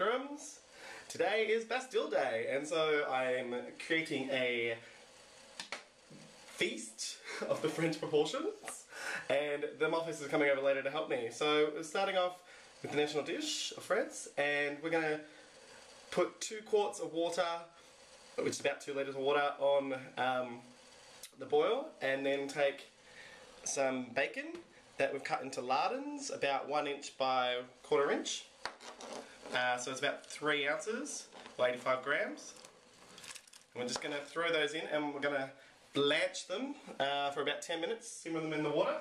pilgrims. Today is Bastille Day, and so I'm creating a feast of the French proportions, and the Muffins is coming over later to help me. So we're starting off with the national dish of France, and we're going to put 2 quarts of water, which is about 2 litres of water, on the boil, and then take some bacon that we've cut into lardons, about 1 inch by 1/4 inch. So it's about 3 ounces, or 85 grams. And we're just going to throw those in, and we're going to blanch them for about 10 minutes, simmer them in the water.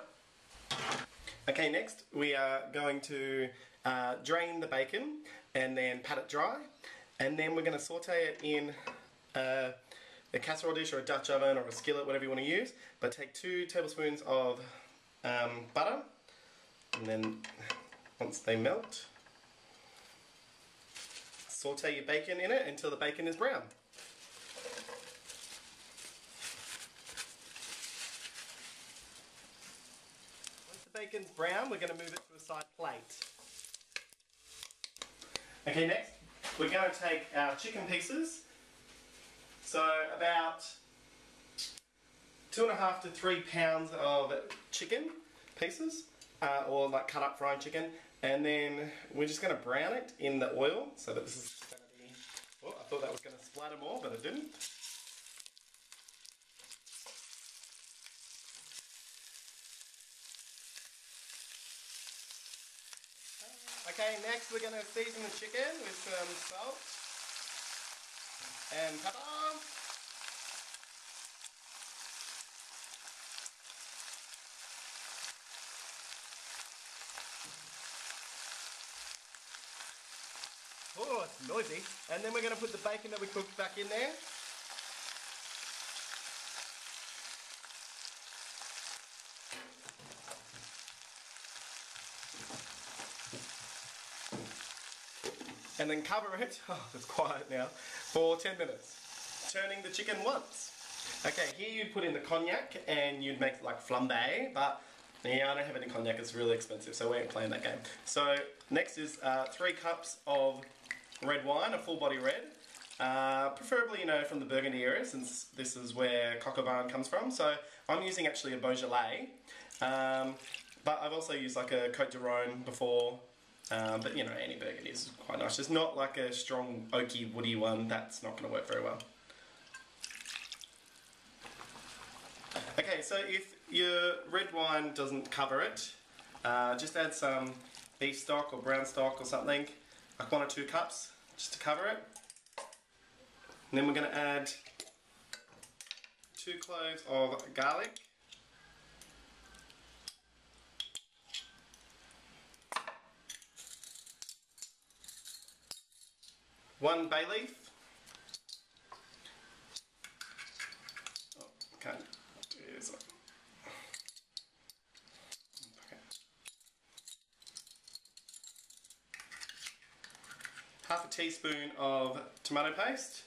Okay, next we are going to drain the bacon and then pat it dry, and then we're going to saute it in a casserole dish or a Dutch oven or a skillet, whatever you want to use. But take 2 tablespoons of butter, and then once they melt, saute your bacon in it until the bacon is brown. Once the bacon's brown, we're going to move it to a side plate. Okay, next we're going to take our chicken pieces, so about 2.5 to 3 pounds of chicken pieces, or like cut up fried chicken, and then we're just going to brown it in the oil so that this is going to be, oh, I thought that was going to splatter more, but it didn't. Okay, next we're going to season the chicken with some salt and pepper. Oh, it's noisy. And then we're going to put the bacon that we cooked back in there. And then cover it, oh, it's quiet now, for 10 minutes. Turning the chicken once. Okay, here you'd put in the cognac and you'd make like flambe, but yeah, I don't have any cognac, it's really expensive, so we ain't playing that game. So next is 3 cups of red wine, a full body red. Preferably, you know, from the Burgundy area, since this is where Coq Au Vin comes from. So I'm using actually a Beaujolais, but I've also used like a Côte du Rhône before. But you know, any Burgundy is quite nice. Just not like a strong oaky woody one, that's not going to work very well. Okay, so if your red wine doesn't cover it, just add some beef stock or brown stock or something, like 1 or 2 cups, just to cover it. And then we're going to add 2 cloves of garlic. 1 bay leaf. Oh, can't do this. Okay. Half a teaspoon of tomato paste.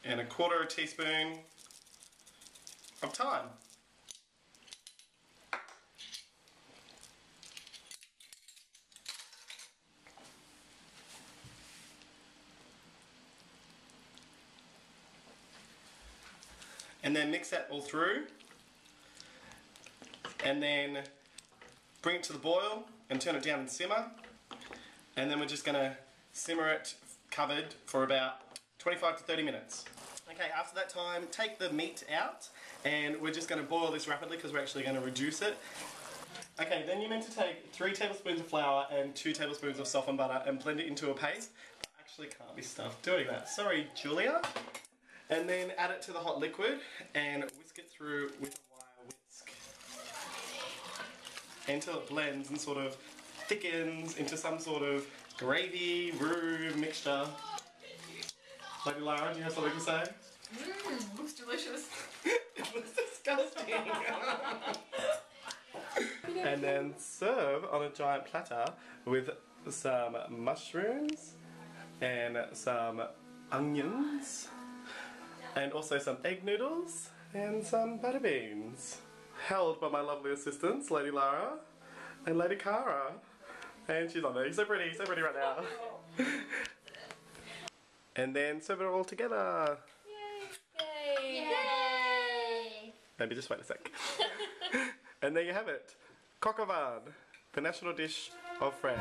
And 1/4 teaspoon of thyme. And then mix that all through, and then bring it to the boil and turn it down and simmer, and then we're just going to simmer it covered for about 25 to 30 minutes. Okay, after that time, take the meat out, and we're just going to boil this rapidly because we're actually going to reduce it. Okay, then you're meant to take 3 tablespoons of flour and 2 tablespoons of softened butter and blend it into a paste. I actually can't be stuffed doing that. Sorry, Julia. And then add it to the hot liquid and whisk it through with a wire whisk until it blends and sort of thickens into some sort of gravy, roux mixture. Lady Lara, do you have something to say? Mmm, looks delicious. It looks disgusting. And then serve on a giant platter with some mushrooms and some onions And also some egg noodles and some butter beans. Held by my lovely assistants, Lady Lara and Lady Cara. And she's on there. So pretty right now. And then serve it all together. Yay! Yay! Maybe just wait a sec. And there you have it. Coq Au Vin, the national dish of France.